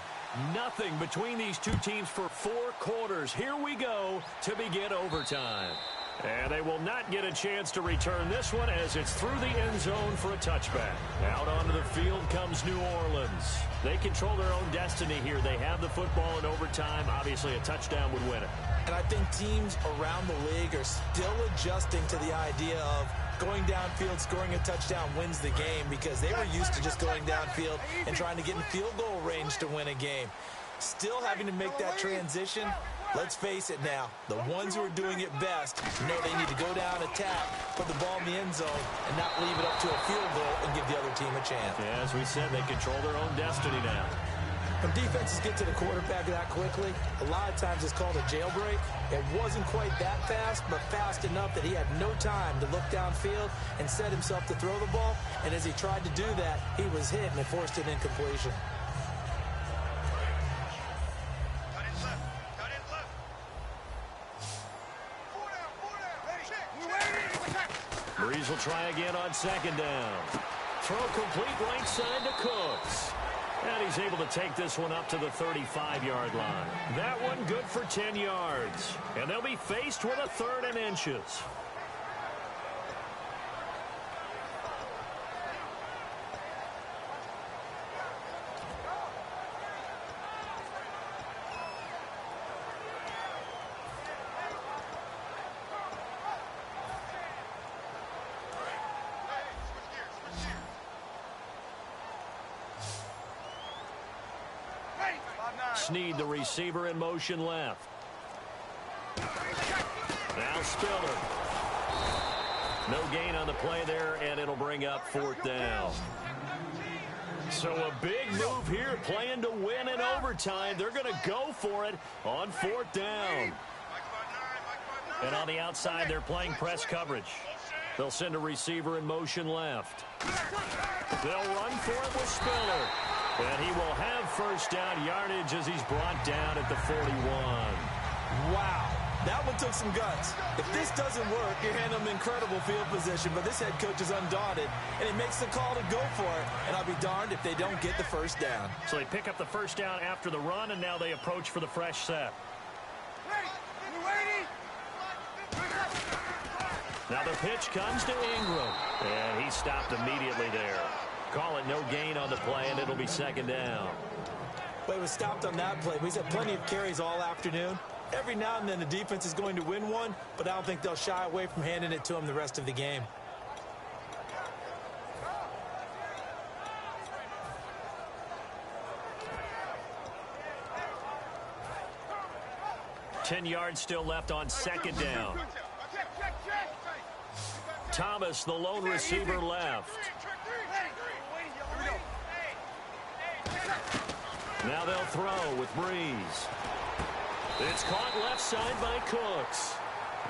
Nothing between these two teams for 4 quarters. Here we go to begin overtime. And they will not get a chance to return this one as it's through the end zone for a touchback. Out onto the field comes New Orleans. They control their own destiny here. They have the football in overtime. Obviously, a touchdown would win it. And I think teams around the league are still adjusting to the idea of going downfield, scoring a touchdown wins the game, because they were used to just going downfield and trying to get in field goal range to win a game. Still having to make that transition. Let's face it now, the ones who are doing it best know they need to go down, attack, put the ball in the end zone, and not leave it up to a field goal and give the other team a chance. Yeah, as we said, they control their own destiny now. When defenses get to the quarterback that quickly, a lot of times it's called a jailbreak. It wasn't quite that fast, but fast enough that he had no time to look downfield and set himself to throw the ball. And as he tried to do that, he was hit and it forced an incompletion. Breeze will try again on second down. Throw complete right side to Cooks. And he's able to take this one up to the 35-yard line. That one good for 10 yards. And they'll be faced with a 3rd and inches. Snead, the receiver, in motion left. Now Spiller. No gain on the play there, and it'll bring up 4th down. So a big move here, playing to win in overtime. They're going to go for it on 4th down. And on the outside, they're playing press coverage. They'll send a receiver in motion left. They'll run for it with Spiller. And he will have first down yardage as he's brought down at the 41. Wow, that one took some guts. If this doesn't work, you're handling incredible field position, but this head coach is undaunted, and he makes the call to go for it, and I'll be darned if they don't get the first down. So they pick up the first down after the run, and now they approach for the fresh set. Now the pitch comes to Ingram, and he stopped immediately there. Call it no gain on the play, and it'll be second down. But he was stopped on that play. He's had plenty of carries all afternoon. Every now and then the defense is going to win one, but I don't think they'll shy away from handing it to him the rest of the game. Ten yards still left on second down. Thomas, the lone receiver, left. Now they'll throw with Breeze. It's caught left side by Cooks.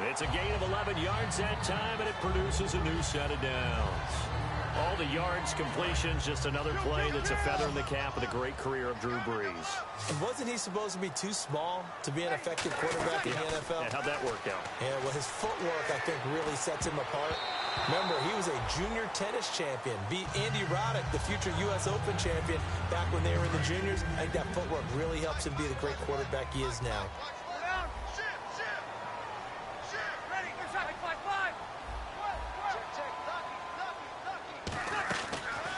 It's a gain of 11 yards that time, and it produces a new set of downs. All the yards, completions, just another play that's a feather in the cap of the great career of Drew Brees. And wasn't he supposed to be too small to be an effective quarterback in the NFL? Yeah, how'd that work out? Yeah, well, his footwork, I think, really sets him apart. Remember, he was a junior tennis champion, beat Andy Roddick, the future U.S. Open champion, back when they were in the juniors. I think that footwork really helps him be the great quarterback he is now.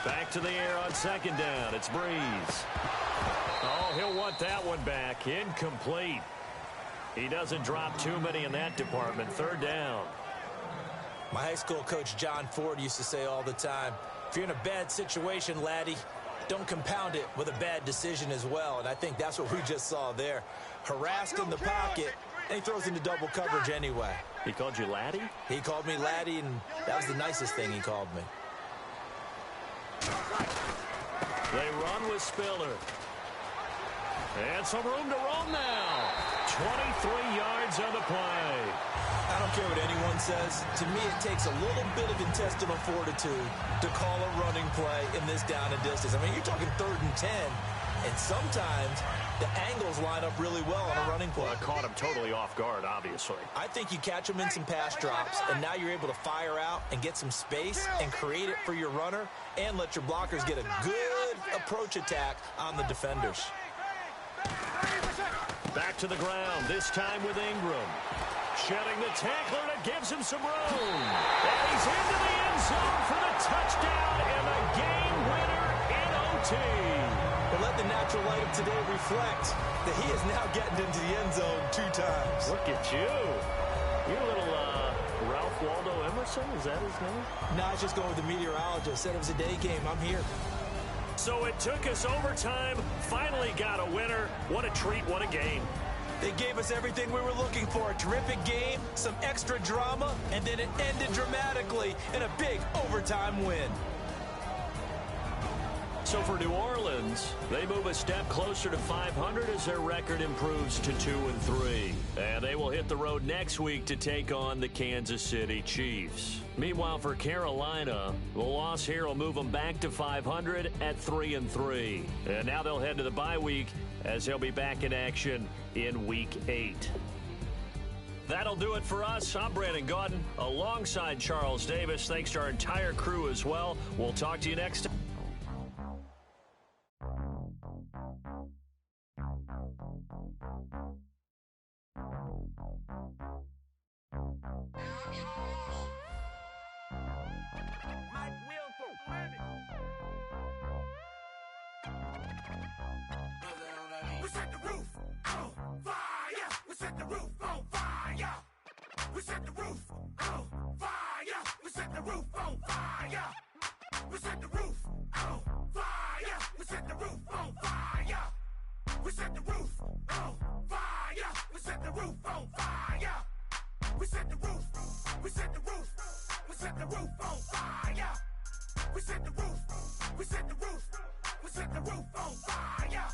Back to the air on second down. It's Breeze. Oh, he'll want that one back. Incomplete. He doesn't drop too many in that department. Third down. My high school coach, John Ford, used to say all the time, if you're in a bad situation, laddie, don't compound it with a bad decision as well. And I think that's what we just saw there. Harassed in the pocket, and he throws into double coverage anyway. He called you laddie? He called me laddie, and that was the nicest thing he called me. They run with Spiller. And some room to roam now. 23 yards on the play. I don't care what anyone says. To me, it takes a little bit of intestinal fortitude to call a running play in this down and distance. I mean, you're talking 3rd and 10, and sometimes The angles line up really well on a running play. Well, it caught him totally off guard, obviously. I think you catch him in some pass drops, and now you're able to fire out and get some space and create it for your runner and let your blockers get a good approach attack on the defenders. Back to the ground, this time with Ingram. Shedding the tackler, and it gives him some room. And he's into the end zone for the touchdown and the game winner in OT. But let the natural light of today reflect that he is now getting into the end zone 2 times. Look at you. You're a little Ralph Waldo Emerson, is that his name? No, I was just going with the meteorologist. Said it was a day game. I'm here. So it took us overtime, finally got a winner. What a treat, what a game. They gave us everything we were looking for. A terrific game, some extra drama, and then it ended dramatically in a big overtime win. So for New Orleans, they move a step closer to 500 as their record improves to 2-3. And they will hit the road next week to take on the Kansas City Chiefs. Meanwhile, for Carolina, the loss here will move them back to 500 at 3-3. And now they'll head to the bye week as they'll be back in action in Week 8. That'll do it for us. I'm Brandon Gaudin alongside Charles Davis. Thanks to our entire crew as well. We'll talk to you next time. We set the roof on fire. We set the roof on fire. We set the roof on fire. We set the roof on fire. We set the roof on fire. We set the roof on fire. We set the roof on fire. We set the roof on fire. We set the roof. We set the roof. We set the roof on fire. We set the roof. We set the roof. We set the roof on fire.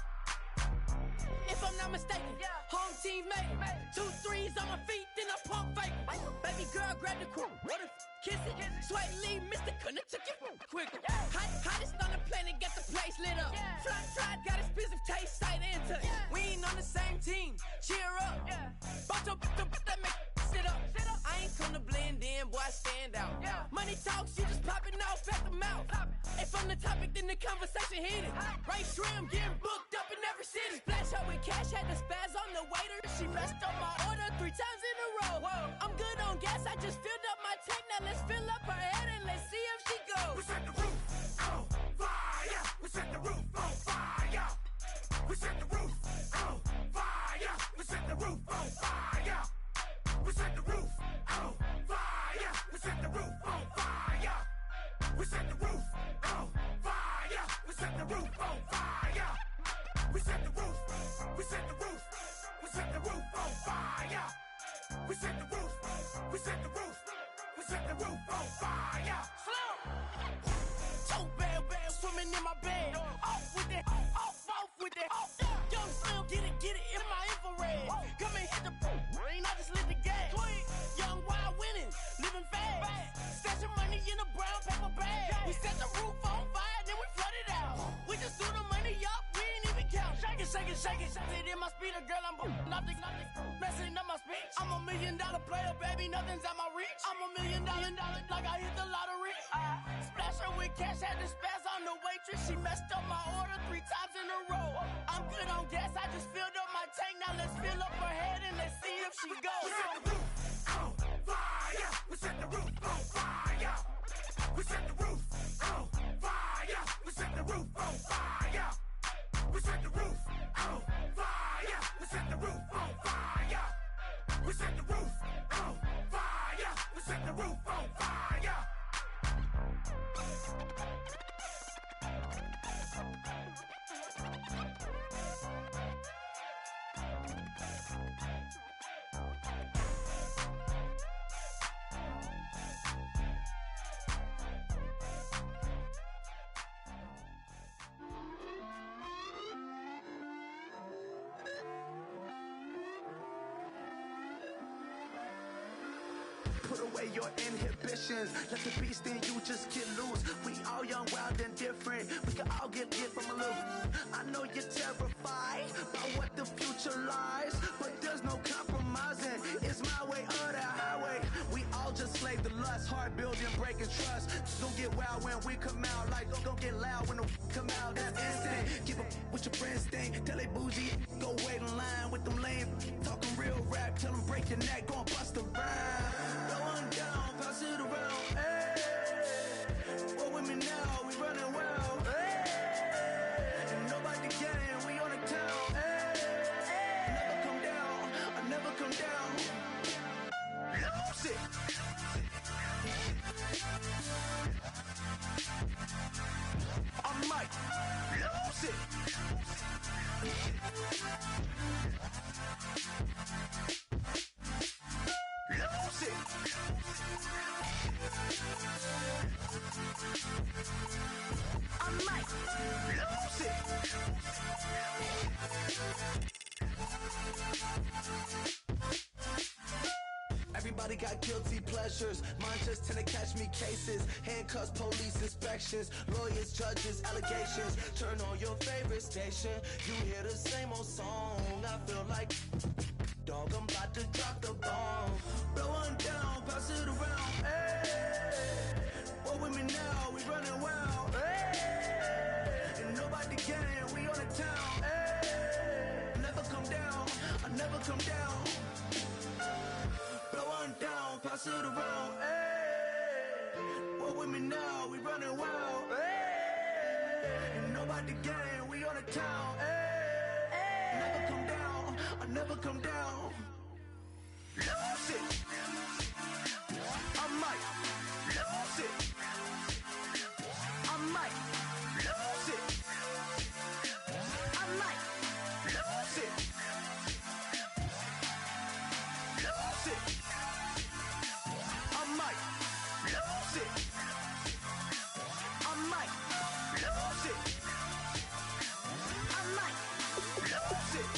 If I'm not mistaken, home team made it. 2 threes on my feet, then I pump fake. Baby girl, grab the crew. What if kiss it? Sweat leave, Mr. Couldn't took it quicker. Hottest on the planet, get the place lit up. Fly, got expensive taste, sight and touch. We ain't on the same team. Cheer up. Bunch of that make sit up. I ain't come to blend in, boy, I stand out. Money talks, you just popping off at the mouth. If I'm the topic, then the conversation heated. Right shrimp, getting booked up in every city. Splash her with cash, had the spaz on the waiter. She messed up my order 3 times in a row. I'm good on gas, I just filled up my tank. Now let's fill up her head and let's see if she goes. We set the roof on fire. We set the roof on fire. We set the roof on fire. We set the roof on fire. We set the roof on fire. We set the roof on fire. We set the roof on fire. We set the roof on fire. We set the roof. We set the roof. We set the roof on fire. We set the roof. We set the roof. We set the roof on fire. So bad, swimming in my bed. Off with it, off with it. Young Slim, get it in my infrared. Come and hit the rain, I just lit the gas. Young wild winning, living fast. Stashing money in a brown paper bag. We set the roof on fire, then we flood it out. We just threw the money up, we ain't even count. Shake it. It in my speeder, girl, I'm nothing. Messing up my speech. I'm $1 million player, baby, nothing's at my reach. I'm $1 million, like I hit the lottery. Splash her with cash, had the spaz on the waitress. She messed up my order 3 times in a row. I'm good on gas, I just filled up my tank. Now let's fill up her head and let's see if she goes. We set the roof on fire. We set the roof on fire. We set the roof on fire. We set the roof on fire. We set the roof on fire. We set the roof on fire. We set the roof on fire. We set the roof on fire. Put away your inhibitions. Let the beast in you just get loose. We all young, wild, and different. We can all get from a little. I know you're terrified by what the future lies, but there's no compromising. It's my way or the highway. We all just slave the lust, hard building, breaking trust. Don't get wild when we come out, like don't get loud when the come out. That's instant. Keep up with your friends thing. Tell they bougie, go wait in line with them lame. Talking real rap, tell them break your neck, go and bust a rhyme. Going down, pass it around. Hey, what with me now? We running wild. Hey, and nobody can. We on the town. Hey, never come down. I never come down. Lose it. I might lose it. Lose it. I might lose it. Everybody got guilty pleasures. Mine just tend to catch me cases. Handcuffs, police inspections, lawyers, judges, allegations. Turn on your favorite station. You hear the same old song. I feel like, dog, I'm about to drop the bomb. Blow one down, pass it around. Hey, what with me now? We running wild. Hey, and nobody can. We on the town. Hey, never come down. I never come down. Blow one down, pass it around. Hey, what with me now? We running wild. Hey, and nobody can. We on the town. Hey, never come down. I never come down. Lose it. I might lose it. I might lose it. I might lose it. Lose it. I might lose it. I might lose it. I might lose it.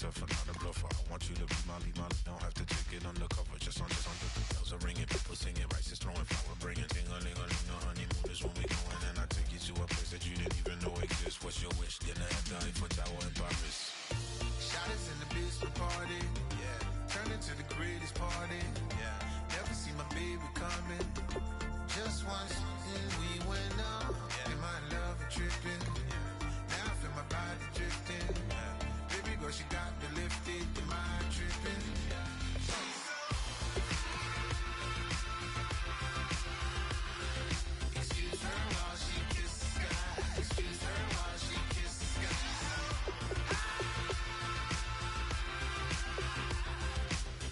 tougher, not a bluffer. I want you to be my lead, don't have to take it undercover. Just under the bells are ringing, people singing, rice is throwing, flower bringing. Ding-a-ling-a-ling, a honeymoon is when we going, and I take you to a place that you didn't even know exists. What's your wish? Dinner at the Eiffel Tower in Paris. Shot us in the basement party, yeah. Turn into the greatest party, yeah. Never see my baby coming. Just once, and we went up, yeah. And my love a tripping, yeah. Now I feel my body drifting, yeah. Baby girl, she got me lifted, the mind tripping, yeah. Excuse her while she kisses the sky. Excuse her while she kisses the sky.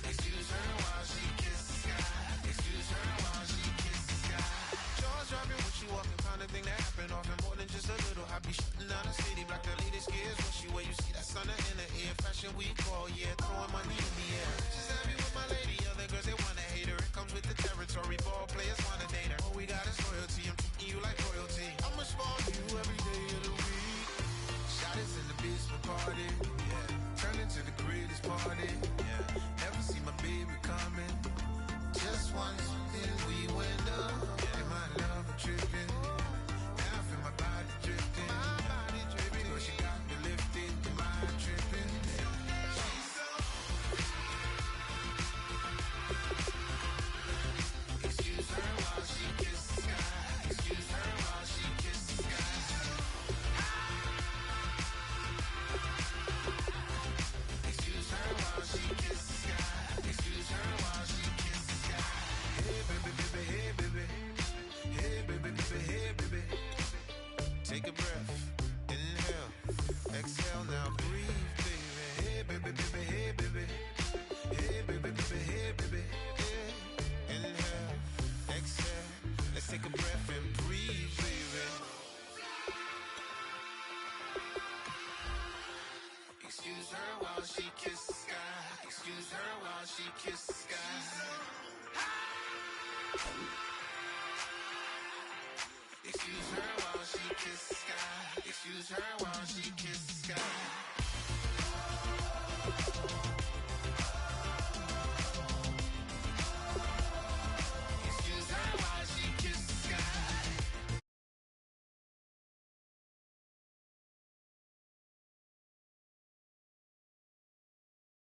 Excuse her while she kisses the sky. Excuse her while she kisses the sky. Jaws dropping when she walking, kind of thing that happen often. More than just a little hobby, shutting down the city. Black the latest gears when she wear. You see that sun in the air. Fashion week all year, throwing money in the air. She's happy with my lady. Other girls they wanna hate her. It comes with the territory. Ball players wanna date her. All we got is loyalty. I'm treating you like royalty. I'ma spoil you every day of the week. Shot us in the basement party, yeah. Turn into the greatest party, yeah. Never see my baby coming. Just once, then we went up, yeah. And my love a tripping. Now I feel my body drifting. My body dripping. Girl, she got me lifted. The mind tripping. She's so. Excuse her while she kisses the sky. Excuse her while she kisses the sky. Excuse her while she kisses the sky. Excuse her while she kisses the sky. Hey baby, baby, hey baby. Hey baby, baby, hey baby. Take a breath, inhale, exhale, now breathe, baby. Hey baby, baby, hey baby. Hey baby, baby, hey baby. Yeah. Inhale, exhale, let's take a breath and breathe, baby. Excuse her while she kisses the sky. Excuse her while she kisses the sky. Excuse her while she kisses the sky. Excuse her while she kisses the sky.